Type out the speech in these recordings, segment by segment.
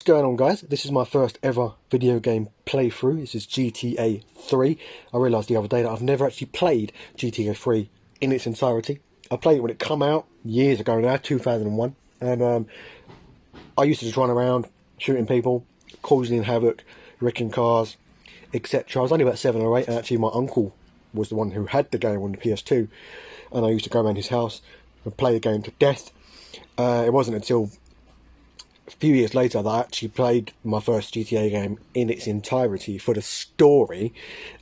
going on, guys? This is my first ever video game playthrough. This is GTA 3. I realised the other day that I've never actually played GTA 3 in its entirety. I played it when it come out years ago now, 2001, and I used to just run around shooting people, causing havoc, wrecking cars, etc. I was only about 7 or 8, and actually my uncle was the one who had the game on the PS2, and I used to go around his house and play the game to death. It wasn't until a few years later that I actually played my first GTA game in its entirety for the story,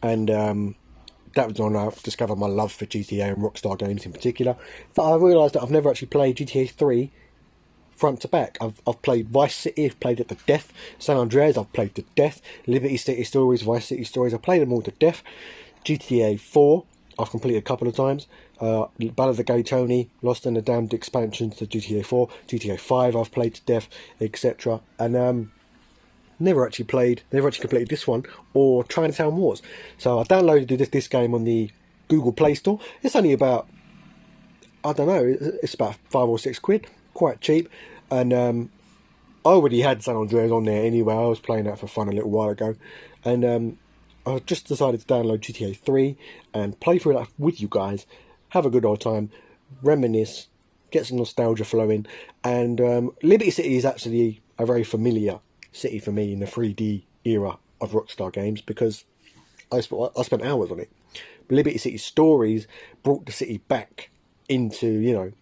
and that was when I discovered my love for GTA and Rockstar games in particular. But I realised that I've never actually played GTA 3 front to back. I've played Vice City, I've played it to death. San Andreas, I've played to death. Liberty City Stories, Vice City Stories, I've played them all to death. GTA 4, I've completed a couple of times. Ballad of the Gay Tony, Lost in the Damned expansions to GTA 4, GTA 5 I've played to death, etc. And never actually completed this one or Chinatown Wars. So I downloaded this game on the Google Play Store. It's only about, I don't know, it's about £5 or £6, quite cheap. And I already had San Andreas on there anyway. I was playing that for fun a little while ago, and I just decided to download GTA 3 and play through that with you guys, have a good old time, reminisce, get some nostalgia flowing. And Liberty City is actually a very familiar city for me in the 3D era of Rockstar games, because I spent hours on it. Liberty City Stories brought the city back into, you know,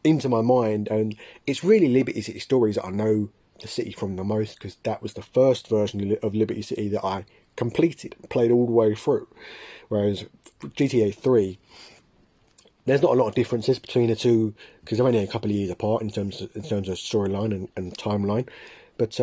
into my mind, and it's really Liberty City Stories that I know the city from the most, because that was the first version of Liberty City that I completed, played all the way through. Whereas GTA 3, there's not a lot of differences between the two, because they're only a couple of years apart in terms of storyline and timeline. But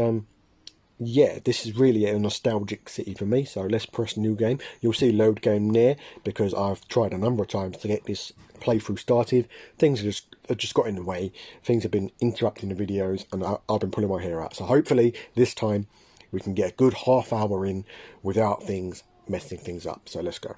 yeah, this is really a nostalgic city for me. So let's press new game. You'll see load game there, because I've tried a number of times to get this playthrough started. Things have just got in the way. Things have been interrupting the videos, and I've been pulling my hair out. So hopefully this time we can get a good half hour in without things messing things up. So let's go.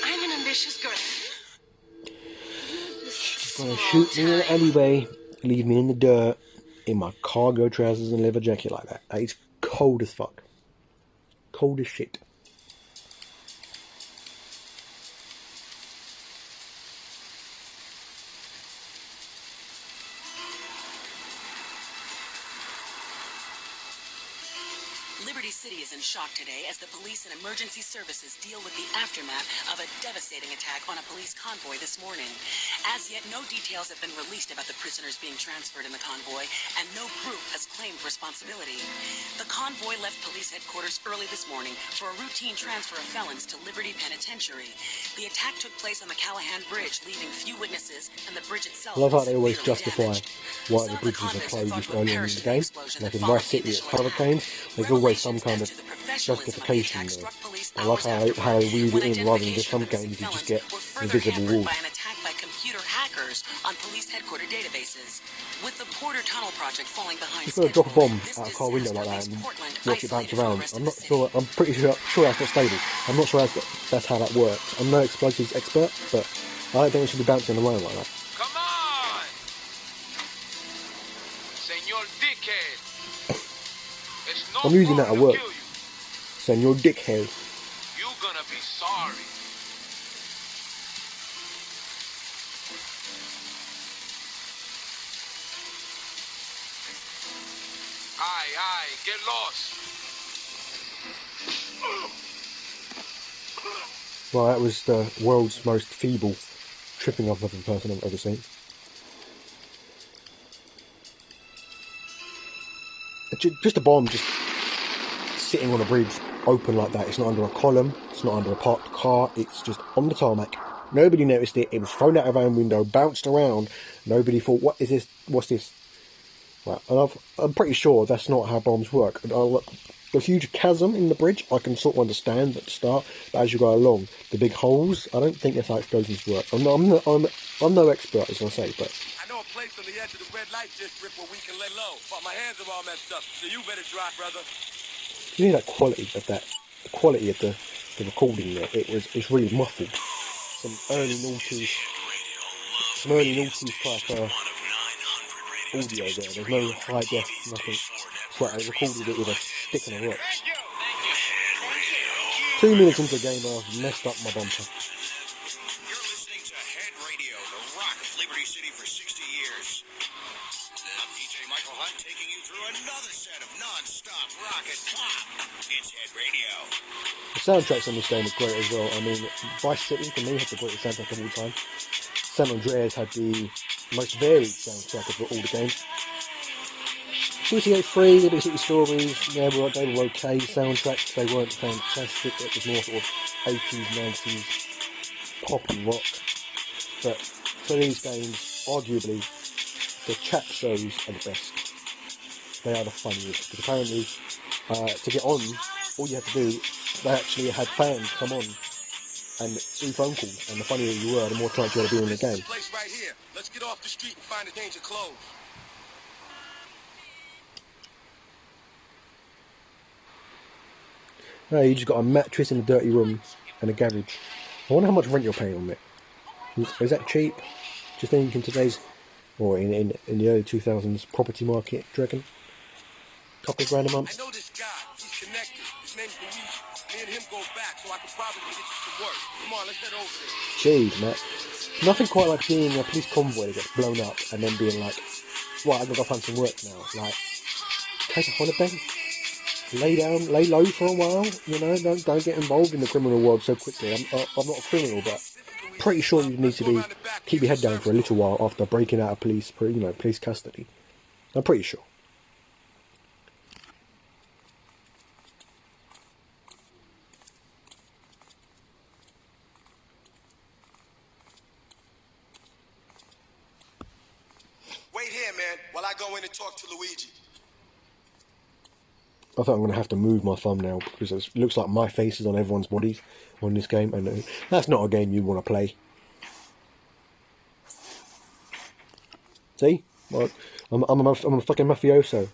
I'm an ambitious girl. She's gonna shoot me in the alleyway, leave me in the dirt, in my cargo trousers and leather jacket like that. It's cold as fuck. Cold as shit. Liberty City is in shock today as the police and emergency services deal with the aftermath of a devastating attack on a police convoy this morning. As yet, no details have been released about the prisoners being transferred in the convoy, and no group has claimed responsibility. The convoy left police headquarters early this morning for a routine transfer of felons to Liberty Penitentiary. The attack took place on the Callahan Bridge, leaving few witnesses, and the bridge itself I love how they always severely justify damaged. why Some the of the bridges are convicts closed fought for early in the parachute game. explosion Like that in followed Vice the City, it's initial attack. hurricanes. There's always some Revelations kind as of to the professionalism of the justification attack there. struck police I like hours how afterward, they weave when it in, rather than just identification some of the games you just felons get were further invisible hampered walls. by an attack by computer hackers on police headquarter databases. With the Porter Tunnel project falling behind Just gotta drop a schedule, bomb this out a car window disaster like that leaves and Portland watch it bounce isolated from the around. rest I'm of the not city. sure. I'm pretty sure that's not stable. I'm not sure that's how that works. I'm no explosives expert, but I don't think it should be bouncing around like that. Come on! Senor Dickhead! It's no I'm using that fun at to work. kill you. Senor Dickhead. You gonna be sorry. Aye, get lost. Well, that was the world's most feeble tripping off of a person I've ever seen. Just a bomb just sitting on a bridge open like that. It's not under a column, it's not under a parked car, it's just on the tarmac. Nobody noticed it. It was thrown out of our own window, bounced around. Nobody thought, what is this? What's this? Right, and I'm pretty sure that's not how bombs work. The huge chasm in the bridge, I can sort of understand at the start, but as you go along, the big holes, I don't think that's how explosions work. I'm no expert, as I say, but I know a place on the edge of the red light district where we can lay low, but my hands are all messed up, so you better drop, brother. you hear that quality of the recording there. It's really muffled. Some early noughties type audio there. There's no high def, nothing. It's like I recorded it with a stick and a rock. 2 minutes into the game, I've messed up my bumper. You're listening to Head Radio, the rock of Liberty City for 60 years. I'm DJ Michael Hunt taking you through another set of non-stop rock and pop. It's Head Radio. The soundtracks on this game are great as well. I mean, Vice City for me had the greatest soundtrack of all time. San Andreas had the most varied soundtrack of all the games. GTA 3, Liberty City Stories, yeah, they were okay soundtracks, they weren't fantastic, it was more sort of 80s, 90s pop and rock. But for these games, arguably, the chat shows are the best. They are the funniest, because apparently, to get on, all you had to do, they actually had fans come on and do phone calls, and the funnier you were, the more chance you had to be in the game. This place right here. Let's get off the street and find a change of clothes. No, you just got a mattress in a dirty room and a garage. I wonder how much rent you're paying on it. Is that cheap? Do you think in today's, or in the early 2000s property market, do you reckon? Couple of grand a month? I know this guy. He's connected. His name's Luigi. Me and him go back, so I could probably get you some work. Come on, let's head over there. Jeez, Matt. Nothing quite like being a police convoy that gets blown up and then being like, right, I'm going to go find some work now. Like, take a holiday. Lay low for a while, you know, don't get involved in the criminal world so quickly. I'm not a criminal, but pretty sure you need to keep your head down for a little while after breaking out of police custody. I'm pretty sure. Wait here, man, while I go in and talk to Luigi. I think I'm going to have to move my thumbnail because it looks like my face is on everyone's bodies on this game, and that's not a game you want to play. See? I'm a fucking mafioso.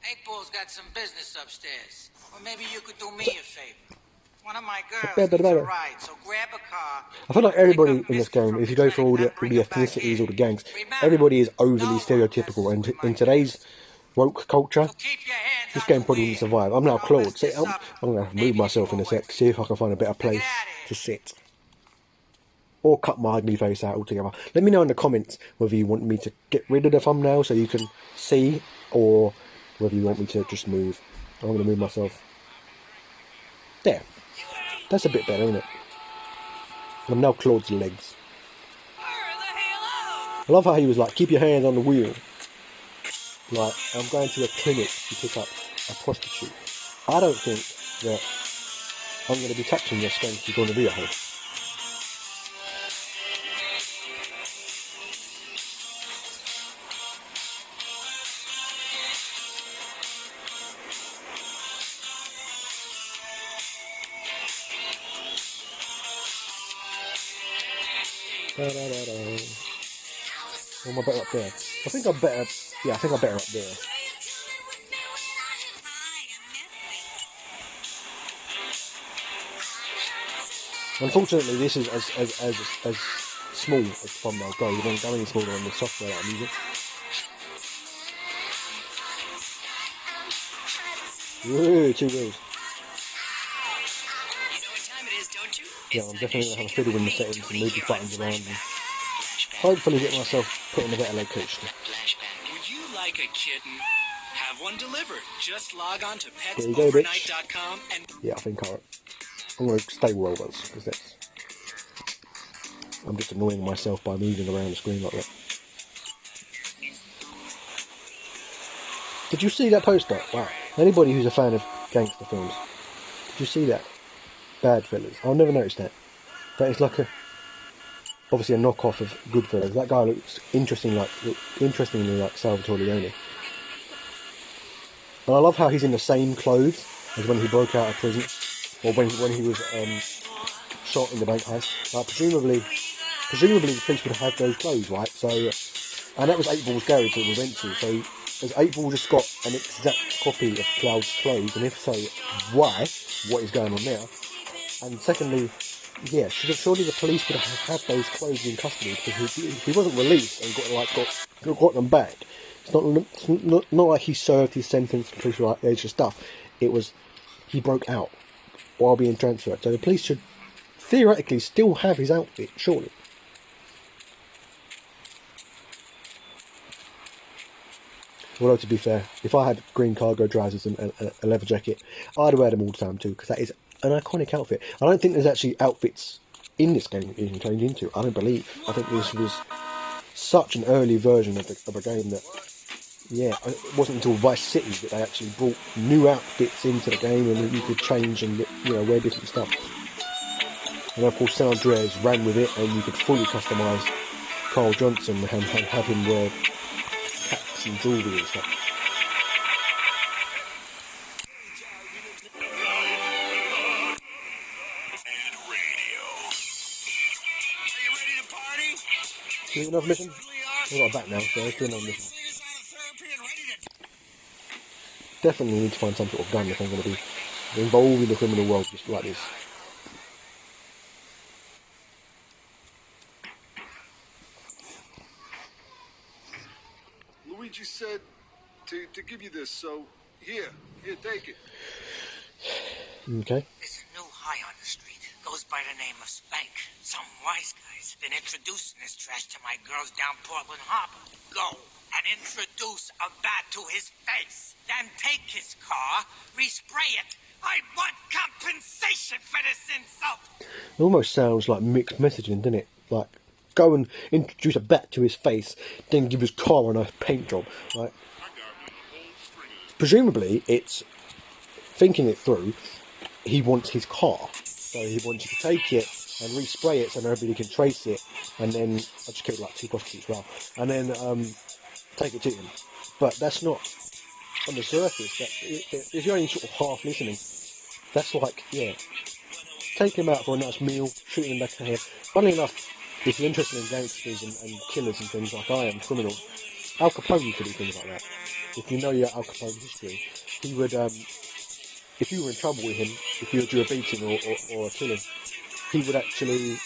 8-Ball's got some business upstairs. Or maybe you could do me a favor. One of my girls better. needs a ride, so grab a car. I feel like everybody in this game, if you go through all the ethnicities, all the gangs, everybody is overly stereotypical, and in today's woke culture, this game probably wouldn't survive. I'm now Claude. See, I'm going to move myself in a sec, see if I can find a better place to sit. Or cut my ugly face out altogether. Let me know in the comments whether you want me to get rid of the thumbnail so you can see, or whether you want me to just move. I'm going to move myself. There. That's a bit better, isn't it? I'm now Claude's legs. I love how he was like, keep your hands on the wheel. Like, I'm going to a clinic to pick up a prostitute. I don't think that I'm going to be touching your skank. You're going to be a hoe. Or am I better up there? I think I'm better. Yeah, I think I'm better up there. Unfortunately, this is as small as the thumbnail goes. It doesn't go any smaller on the software that I'm using. Woo, 2 wheels. Yeah, I'm definitely going to have a fiddle in the settings and move these buttons around and hopefully get myself put in a better location. Would you like a kitten? Have one delivered. Just log on to There you go, bitch. petsovernight.com and Yeah, I think I'm going to stay where I was, because I'm just annoying myself by moving around the screen like that. Did you see that poster? Wow. Anybody who's a fan of gangster films, did you see that? Bad Fellas. I've never noticed that. That is like obviously a knockoff of Goodfellas. That guy looks interestingly like Salvatore Leone. And I love how he's in the same clothes as when he broke out of prison, or when he was shot in the bank heist. Like, presumably the police would have had those clothes, right? So, and that was 8Ball's garage that we went to. So, has 8Ball just got an exact copy of Cloud's clothes? And if so, why? What is going on there? And secondly, yeah, surely the police would have had those clothes in custody, because he wasn't released and got them back. It's not like he served his sentence and police were like, there's your stuff. It was, he broke out while being transferred. So the police should theoretically still have his outfit, surely. Although, to be fair, if I had green cargo trousers and a leather jacket, I'd wear them all the time too, because that is an iconic outfit. I don't think there's actually outfits in this game that you can change into. I don't believe. I think this was such an early version of a game that, yeah, it wasn't until Vice City that they actually brought new outfits into the game and you could change and, you know, wear different stuff. And of course, San Andreas ran with it, and you could fully customise Carl Johnson and have him wear caps and jewellery and stuff. Do another mission? I've got a bat now, so let's do another mission. Definitely need to find some sort of gun if I'm going to be involved in the criminal world just like this. Luigi said to give you this, so here, take it. Okay. There's a new high on the street. Goes by the name of Spank. Some wise guy's been introducing this trash to my girls down Portland Harbor. Go and introduce a bat to his face. Then take his car, respray it. I want compensation for this insult. It almost sounds like mixed messaging, doesn't it? Like, go and introduce a bat to his face, then give his car a nice paint job. Like, presumably, it's thinking it through. He wants his car, so he wants you to take it and respray it so nobody can trace it, and then I just killed like 2 prostitutes, well, and then take it to him. But that's not on the surface. If you're only sort of half listening, that's like, yeah, take him out for a nice meal, shoot him in the back of the head. Funnily enough, if you're interested in gangsters and killers and things like I am, criminals, Al Capone used to do things like that. If you know your Al Capone history, he would, if you were in trouble with him, if you were due a beating or a killing, he would actually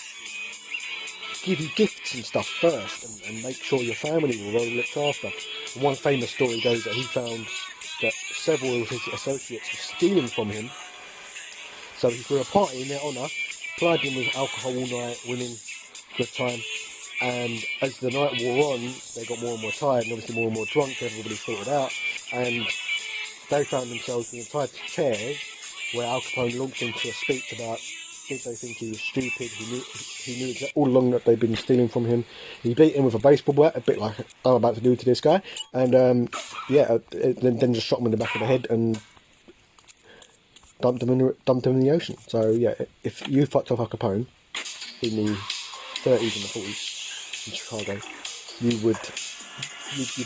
give you gifts and stuff first and make sure your family were well looked after. One famous story goes that he found that several of his associates were stealing from him, so he threw a party in their honour, plied them with alcohol all night, women, good time, and as the night wore on, they got more and more tired and obviously more and more drunk. Everybody sorted out, and they found themselves being tied to chairs, where Al Capone launched into a speech about, did they think he was stupid? He knew all along that they'd been stealing from him. He beat him with a baseball bat, a bit like I'm about to do to this guy, and then just shot him in the back of the head and dumped him in the ocean. So yeah, if you fucked off Al Capone in the 30s and the 40s in Chicago, you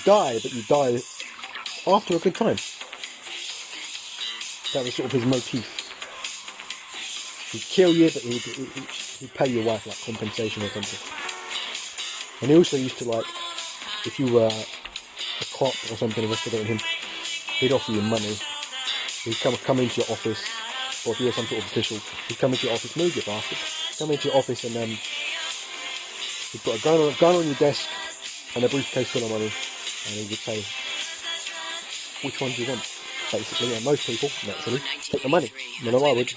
die, but you die after a good time. That was sort of his motif. He'd kill you, but he'd pay your wife like compensation or something. And he also used to, like, if you were a cop or something investigating him, he'd offer you money. He'd come into your office, or if you were some sort of official, he'd come into your office, move you bastard, come into your office and he'd put a gun on your desk and a briefcase full of money, and he would say, which one do you want? Basically, and most people, naturally, take the money. You know, I would.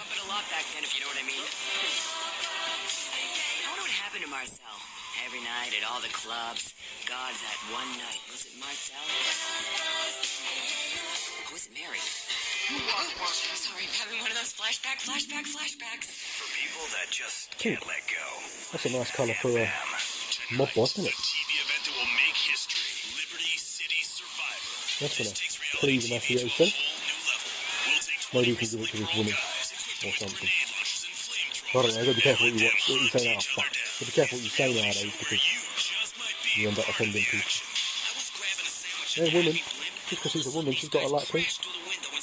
Every night at all the clubs. God, that one night. Was it Marcel? Or was it Mary? Sorry, I'm having one of those flashbacks. For people that just can't let go. That's a nice colour for a mob boss, isn't it? TV event that will make history. Liberty City Survivor. That's going to please the mafioso. Maybe you can give it to this woman or something. I don't know, you've got to be careful what you watch, what you say now. Fuck. You've got to be careful what you say nowadays because you end up offending people. Yeah, women. Just because she's a woman, she's got a light pink.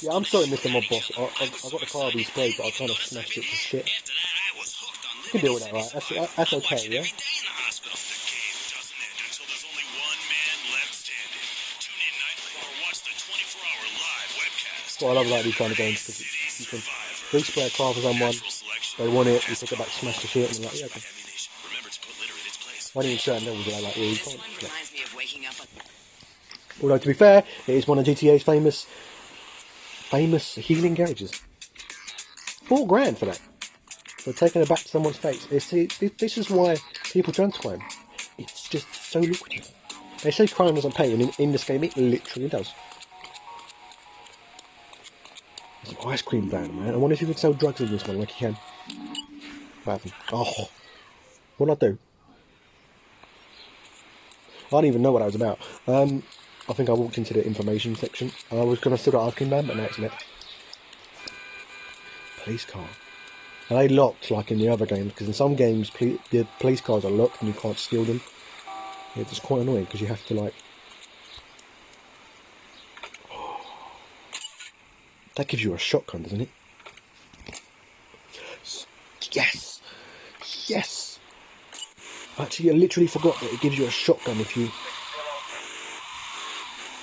Yeah, I'm sorry, Mr. Mob Boss. I got the car sprayed, but I kind of smashed it to shit. You can deal with that, right? That's okay, yeah? What I love about these kind of games because you can respray a car for someone, they want it, you pick it back, smash the shit, and you're like, yeah, okay. Only in certain levels that I like, yeah, you can't. Yeah. Although, to be fair, it is one of GTA's famous healing garages. $4,000 for that. For taking it back to someone's face. This is why people turn to crime. It's just so lucrative. They say crime doesn't pay, and in this game, it literally does. It's an ice cream van, man. I wonder if you could sell drugs in this one like you can. What happened? Oh. What'd I do? I don't even know what that was about. I think I walked into the information section. I was going to steal the ice cream van, but now it's next. Police car. Are they locked like in the other games? Because in some games, the police cars are locked and you can't steal them. It's just quite annoying because you have to like... That gives you a shotgun, doesn't it? Yes! Yes! Actually, I literally forgot that it gives you a shotgun if you...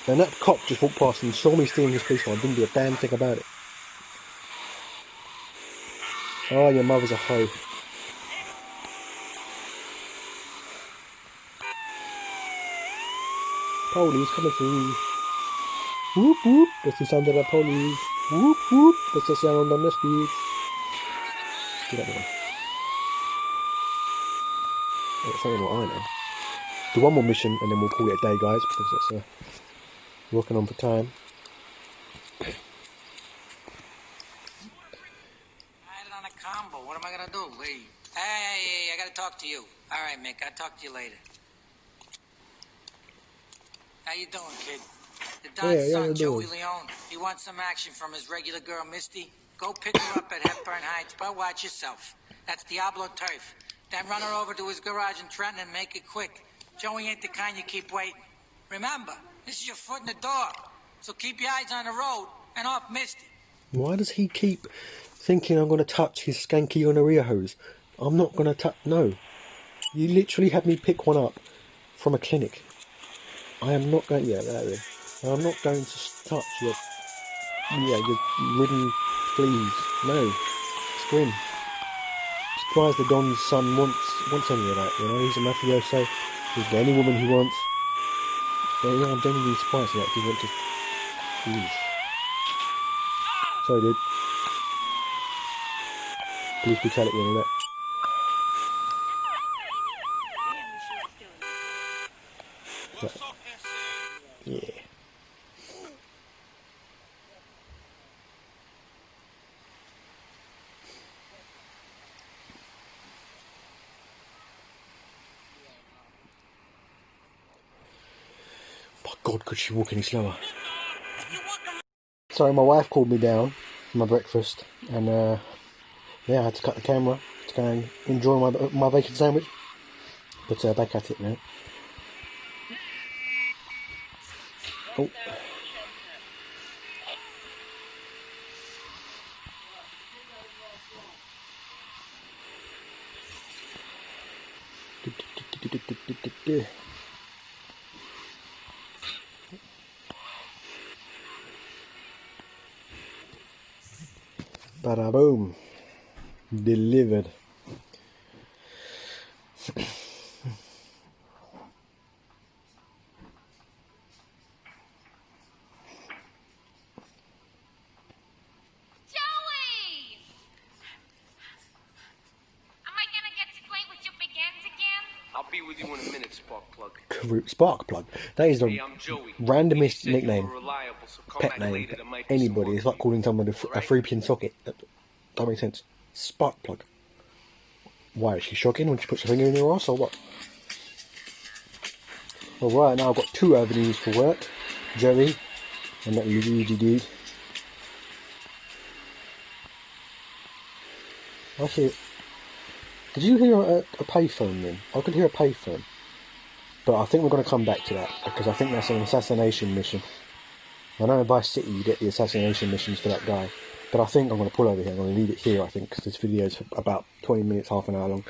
And that cop just walked past and saw me stealing his police car and didn't do a damn thing about it. Oh, your mother's a hoe. Police coming through. Whoop whoop, that's the sound of the police. Whoop whoop, that's the sound on the streets. Get that one. That's only what I know. Do one more mission and then we'll call it a day, guys, because it's working on for time. I had it on a combo. What am I gonna do? Leave? Hey, I gotta talk to you. All right, Mick, I'll talk to you later. How you doing, kid? The Don's son, Joey Leone. He wants some action from his regular girl, Misty. Go pick her up at Hepburn Heights, but watch yourself. That's Diablo Turf. Then run her over to his garage in Trenton and make it quick. Joey ain't the kind you keep waiting. Remember, this is your foot in the door. So keep your eyes on the road and off Misty. Why does he keep thinking I'm going to touch his skanky gonorrhea hose? I'm not going to touch... No. You literally had me pick one up from a clinic. I am not going... Yeah, there we go. I'm not going to touch your... Yeah, your ridden fleas. No. Scream. Surprised the Don's son wants any of that, you know? He's a mafioso. He can get any woman he wants. Yeah, I'm genuinely surprised that he wants to... Jeez. Sorry, dude. Police brutality and all that. But, yeah. My God, could she walk any slower? Sorry, my wife called me down for my breakfast, and yeah, I had to cut the camera to go and enjoy my bacon sandwich. But back at it now. Oh. Bada boom. Delivered. I'll be with you in a minute, Sparkplug. Sparkplug. That is the Hey, I'm Joey. randomest You said you nickname, were reliable, so come pet back name, later, there might be some anybody. more It's like for calling you. someone a Alright? 3-pin socket. That makes sense. Sparkplug. Why, is she shocking when she puts her finger in your ass or what? Alright, now I've got 2 avenues for work. Jerry and that Luigi dude. I hear Did you hear a payphone then? I could hear a payphone. But I think we're going to come back to that, because I think that's an assassination mission. I know in Vice City you get the assassination missions for that guy. But I think I'm going to pull over here. I'm going to leave it here, I think, because this video is about 20 minutes, half an hour long.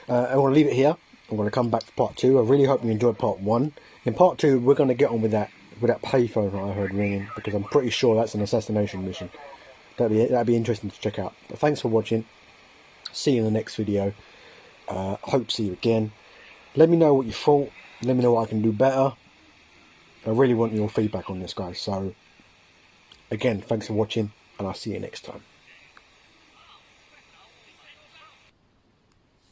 I want to leave it here. I'm going to come back to part 2. I really hope you enjoyed part 1. In part 2, we're going to get on with that payphone that I heard ringing, because I'm pretty sure that's an assassination mission. That'd be interesting to check out. But thanks for watching. See you in the next video. Hope to see you again. Let me know what you thought. Let me know what I can do better. I really want your feedback on this, guys. So, again, thanks for watching, and I'll see you next time.